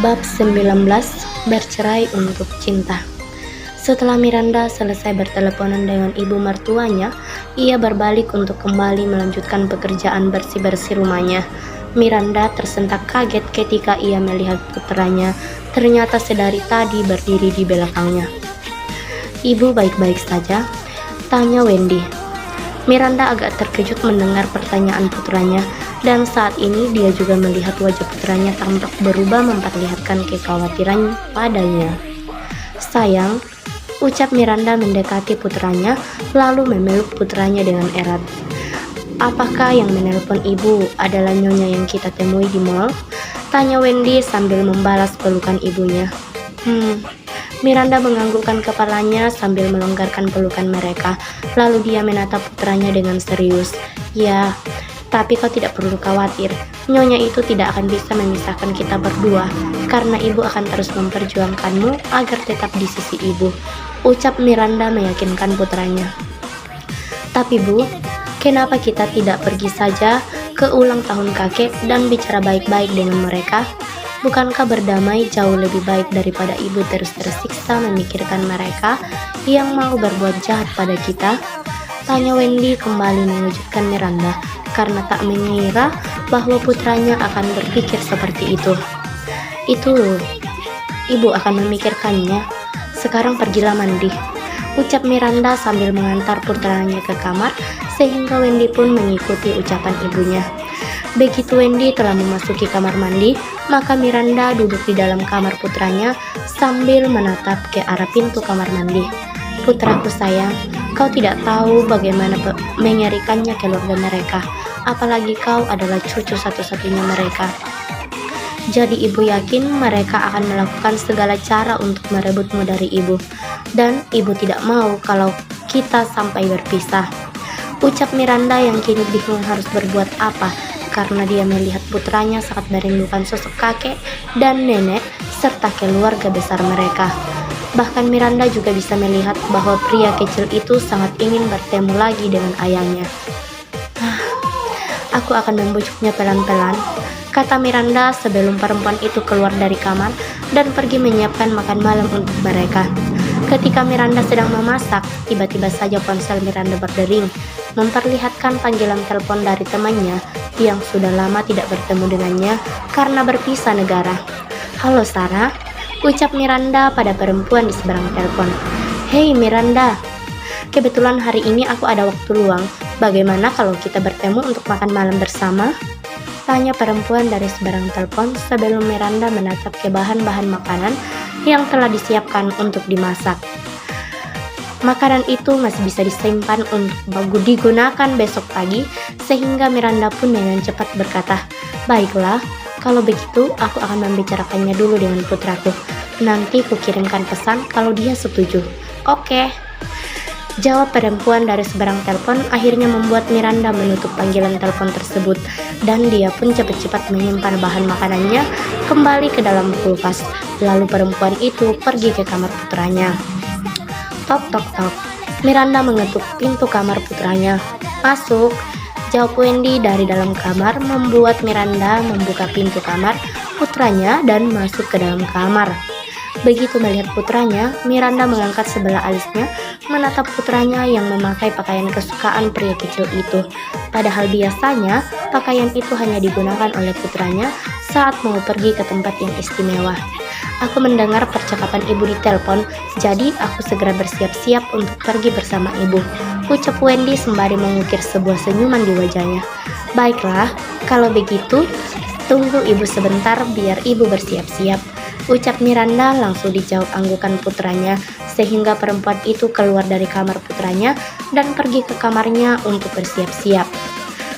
Bab 19, Bercerai untuk Cinta. Setelah Miranda selesai berteleponan dengan ibu mertuanya, ia berbalik untuk kembali melanjutkan pekerjaan bersih-bersih rumahnya. Miranda tersentak kaget ketika ia melihat putranya ternyata sedari tadi berdiri di belakangnya. "Ibu baik-baik saja?" tanya Wendy. Miranda agak terkejut mendengar pertanyaan putranya, dan saat ini dia juga melihat wajah putranya tampak berubah memperlihatkan kekhawatiran padanya. "Sayang," ucap Miranda mendekati putranya, lalu memeluk putranya dengan erat. "Apakah yang menelpon ibu adalah nyonya yang kita temui di mall?" tanya Wendy sambil membalas pelukan ibunya. Miranda menganggukkan kepalanya sambil melonggarkan pelukan mereka, lalu dia menatap putranya dengan serius. "Ya, tapi kau tidak perlu khawatir, nyonya itu tidak akan bisa memisahkan kita berdua, karena ibu akan terus memperjuangkanmu agar tetap di sisi ibu," ucap Miranda meyakinkan putranya. "Tapi Bu, kenapa kita tidak pergi saja ke ulang tahun kakek dan bicara baik-baik dengan mereka? Bukankah berdamai jauh lebih baik daripada ibu terus tersiksa memikirkan mereka yang mau berbuat jahat pada kita?" tanya Wendy kembali mengejutkan Miranda, karena tak mengira bahwa putranya akan berpikir seperti itu. "Itu ibu akan memikirkannya. Sekarang pergilah mandi," ucap Miranda sambil mengantar putranya ke kamar, sehingga Wendy pun mengikuti ucapan ibunya. Begitu Wendy telah memasuki kamar mandi, maka Miranda duduk di dalam kamar putranya sambil menatap ke arah pintu kamar mandi. "Putraku sayang, kau tidak tahu bagaimana mengerikannya keluarga mereka, apalagi kau adalah cucu satu-satunya mereka. Jadi ibu yakin mereka akan melakukan segala cara untuk merebutmu dari ibu, dan ibu tidak mau kalau kita sampai berpisah," ucap Miranda yang kini bingung harus berbuat apa, karena dia melihat putranya sangat merindukan sosok kakek dan nenek serta keluarga besar mereka. Bahkan Miranda juga bisa melihat bahwa pria kecil itu sangat ingin bertemu lagi dengan ayahnya. "Aku akan membujuknya pelan-pelan," kata Miranda sebelum perempuan itu keluar dari kamar dan pergi menyiapkan makan malam untuk mereka. Ketika Miranda sedang memasak, tiba-tiba saja ponsel Miranda berdering, memperlihatkan panggilan telepon dari temannya yang sudah lama tidak bertemu dengannya karena berpisah negara. "Halo Sarah," ucap Miranda pada perempuan di seberang telepon. "Hei Miranda, kebetulan hari ini aku ada waktu luang. Bagaimana kalau kita bertemu untuk makan malam bersama?" tanya perempuan dari seberang telepon sebelum Miranda menatap ke bahan-bahan makanan yang telah disiapkan untuk dimasak. Makanan itu masih bisa disimpan untuk digunakan besok pagi, sehingga Miranda pun dengan cepat berkata, "Baiklah, kalau begitu aku akan membicarakannya dulu dengan putraku. Nanti kukirimkan pesan kalau dia setuju." "Oke," jawab perempuan dari seberang telepon. Akhirnya membuat Miranda menutup panggilan telepon tersebut, dan dia pun cepat-cepat menyimpan bahan makanannya kembali ke dalam kulkas. Lalu perempuan itu pergi ke kamar putranya. Tok tok tok. Miranda mengetuk pintu kamar putranya. "Masuk," jawab Wendy dari dalam kamar, membuat Miranda membuka pintu kamar putranya dan masuk ke dalam kamar. Begitu melihat putranya, Miranda mengangkat sebelah alisnya, menatap putranya yang memakai pakaian kesukaan pria kecil itu. Padahal biasanya pakaian itu hanya digunakan oleh putranya saat mau pergi ke tempat yang istimewa. "Aku mendengar percakapan ibu di telepon, jadi aku segera bersiap-siap untuk pergi bersama ibu," ucap Wendy sembari mengukir sebuah senyuman di wajahnya. "Baiklah, kalau begitu tunggu ibu sebentar biar ibu bersiap-siap," ucap Miranda langsung dijawab anggukan putranya, sehingga perempuan itu keluar dari kamar putranya dan pergi ke kamarnya untuk bersiap-siap.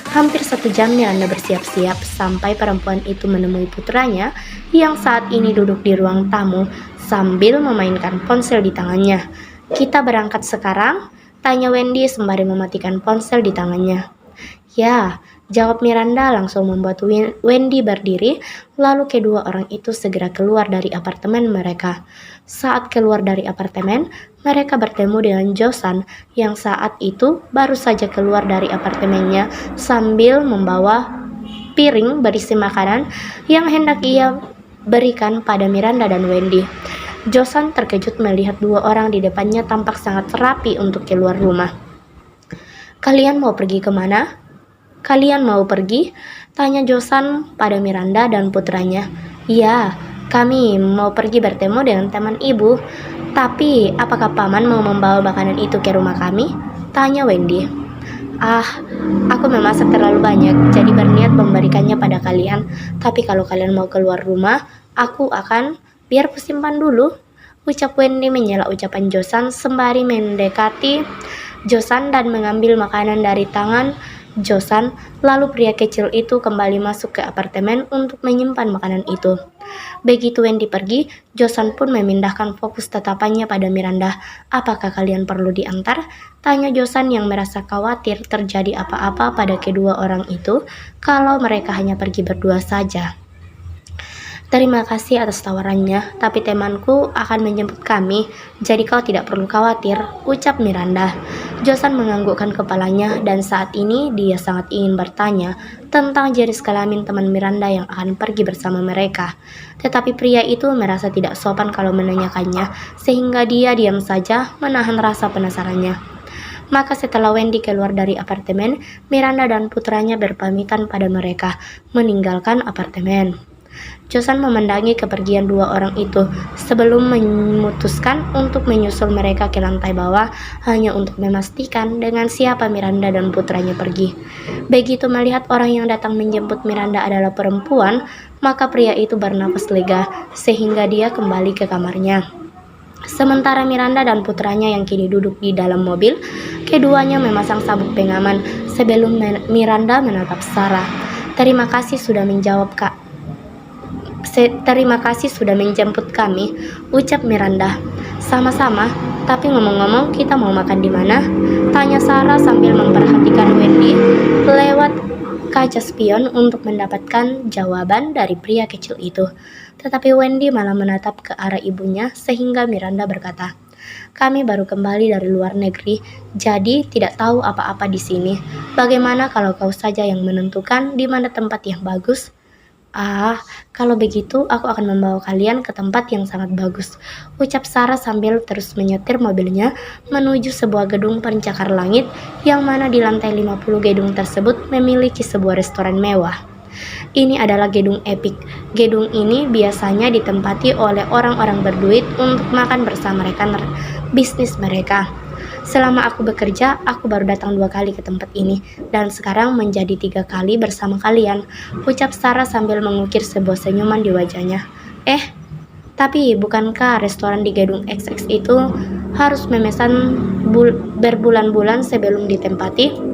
Hampir 1 jam Miranda bersiap-siap sampai perempuan itu menemui putranya yang saat ini duduk di ruang tamu sambil memainkan ponsel di tangannya. "Kita berangkat sekarang?" tanya Wendy sembari mematikan ponsel di tangannya. "Ya," jawab Miranda langsung membuat Wendy berdiri, lalu kedua orang itu segera keluar dari apartemen mereka. Saat keluar dari apartemen, mereka bertemu dengan Josan yang saat itu baru saja keluar dari apartemennya sambil membawa piring berisi makanan yang hendak ia berikan pada Miranda dan Wendy. Josan terkejut melihat dua orang di depannya tampak sangat rapi untuk keluar rumah. "Kalian mau pergi kemana?" "Kalian mau pergi?" tanya Josan pada Miranda dan putranya. "Ya, kami mau pergi bertemu dengan teman ibu. Tapi apakah paman mau membawa makanan itu ke rumah kami?" tanya Wendy. "Ah, aku memasak terlalu banyak, jadi berniat memberikannya pada kalian. Tapi kalau kalian mau keluar rumah, aku akan biar kusimpan dulu," ucap Wendy menyela ucapan Josan sembari mendekati Josan dan mengambil makanan dari tangan Josan. Lalu pria kecil itu kembali masuk ke apartemen untuk menyimpan makanan itu. Begitu Wendy pergi, Josan pun memindahkan fokus tatapannya pada Miranda. "Apakah kalian perlu diantar?" tanya Josan yang merasa khawatir terjadi apa-apa pada kedua orang itu kalau mereka hanya pergi berdua saja. "Terima kasih atas tawarannya, tapi temanku akan menjemput kami, jadi kau tidak perlu khawatir," ucap Miranda. Josan menganggukkan kepalanya dan saat ini dia sangat ingin bertanya tentang jenis kelamin teman Miranda yang akan pergi bersama mereka. Tetapi pria itu merasa tidak sopan kalau menanyakannya, sehingga dia diam saja menahan rasa penasarannya. Maka setelah Wendy keluar dari apartemen, Miranda dan putranya berpamitan pada mereka, meninggalkan apartemen. Josan memandangi kepergian dua orang itu sebelum memutuskan untuk menyusul mereka ke lantai bawah hanya untuk memastikan dengan siapa Miranda dan putranya pergi. Begitu melihat orang yang datang menjemput Miranda adalah perempuan, maka pria itu bernapas lega sehingga dia kembali ke kamarnya. Sementara Miranda dan putranya yang kini duduk di dalam mobil, keduanya memasang sabuk pengaman sebelum Miranda menatap Sarah. "Terima kasih sudah menjawab, Kak. Terima kasih sudah menjemput kami," ucap Miranda. "Sama-sama, tapi ngomong-ngomong kita mau makan di mana?" tanya Sarah sambil memperhatikan Wendy lewat kaca spion untuk mendapatkan jawaban dari pria kecil itu. Tetapi Wendy malah menatap ke arah ibunya sehingga Miranda berkata, "Kami baru kembali dari luar negeri, jadi tidak tahu apa-apa di sini. Bagaimana kalau kau saja yang menentukan di mana tempat yang bagus?" "Ah, kalau begitu aku akan membawa kalian ke tempat yang sangat bagus," ucap Sarah sambil terus menyetir mobilnya menuju sebuah gedung pencakar langit yang mana di lantai 50 gedung tersebut memiliki sebuah restoran mewah. Ini adalah gedung Epic. Gedung ini biasanya ditempati oleh orang-orang berduit untuk makan bersama rekan bisnis mereka. "Selama aku bekerja, aku baru datang 2 kali ke tempat ini, dan sekarang menjadi 3 kali bersama kalian," ucap Sarah sambil mengukir sebuah senyuman di wajahnya. Tapi bukankah restoran di gedung XX itu harus memesan berbulan-bulan sebelum ditempati?"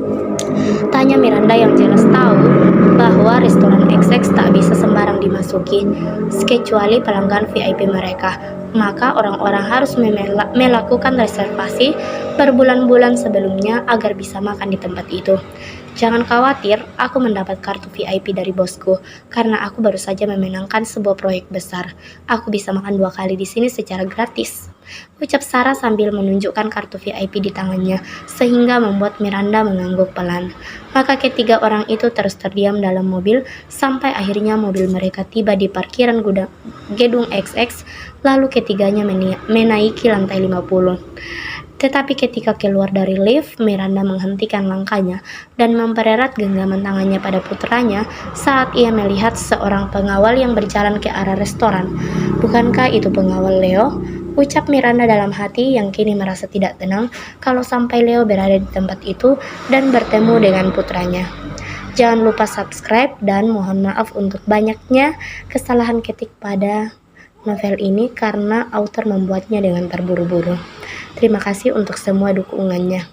tanya Miranda yang jelas tahu bahwa restoran XX tak bisa sembarang dimasuki, kecuali pelanggan VIP mereka. Maka orang-orang harus melakukan reservasi berbulan-bulan sebelumnya agar bisa makan di tempat itu. "Jangan khawatir, aku mendapat kartu VIP dari bosku karena aku baru saja memenangkan sebuah proyek besar. Aku bisa makan 2 kali di sini secara gratis," ucap Sarah sambil menunjukkan kartu VIP di tangannya sehingga membuat Miranda mengangguk pelan. Maka ketiga orang itu terus terdiam dalam mobil sampai akhirnya mobil mereka tiba di parkiran gedung XX, lalu ketiganya menaiki lantai 50. Tetapi ketika keluar dari lift, Miranda menghentikan langkahnya dan mempererat genggaman tangannya pada putranya saat ia melihat seorang pengawal yang berjalan ke arah restoran. "Bukankah itu pengawal Leo?" ucap Miranda dalam hati yang kini merasa tidak tenang kalau sampai Leo berada di tempat itu dan bertemu dengan putranya. Jangan lupa subscribe dan mohon maaf untuk banyaknya kesalahan ketik pada novel ini karena author membuatnya dengan terburu-buru. Terima kasih untuk semua dukungannya.